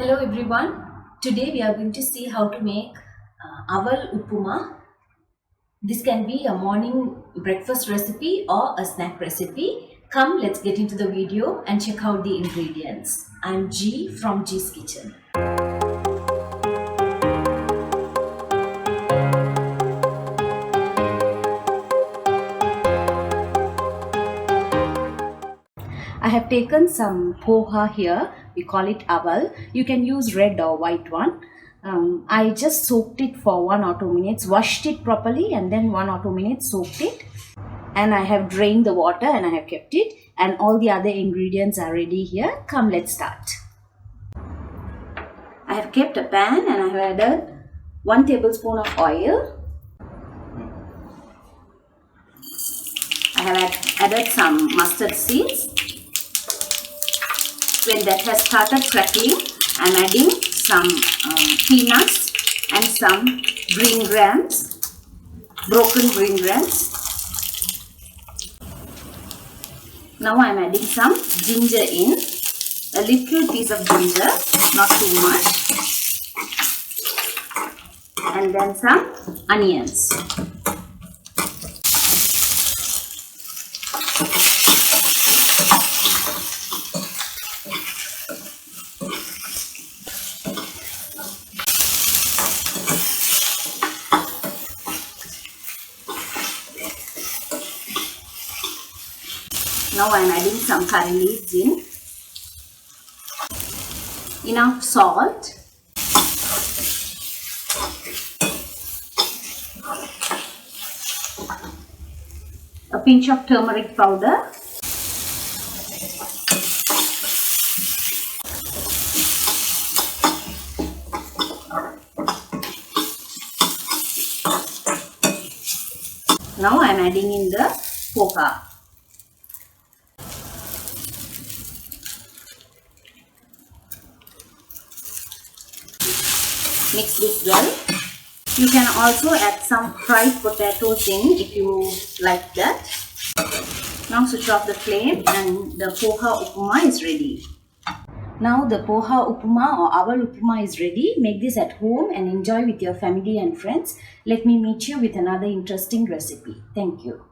Hello everyone. Today we are going to see how to make Aval Upma. This can be a morning breakfast recipe or a snack recipe. Come, let's get into the video and check out the ingredients. I'm G from G's Kitchen. I have taken some poha here. We call it aval. You can use red or white one. I just soaked it for 1 or 2 minutes, washed it properly, and then 1 or 2 minutes soaked it. And I have drained the water and I have kept it. And all the other ingredients are ready here. Come, let's start. I have kept a pan and I have added 1 tablespoon of oil. I have added some mustard seeds. When that has started crackling, I am adding some peanuts and some green grams, broken green grams. Now I am adding some ginger in, a little piece of ginger, not too much, and then some onions. Now I am adding some curry leaves in, enough salt, a pinch of turmeric powder, now I am adding in the poha. Mix this well. You can also add some fried potatoes in if you like that. Now switch off the flame and the poha upma is ready. Now the poha upma or aval upma is ready. Make this at home and enjoy with your family and friends. Let me meet you with another interesting recipe. Thank you.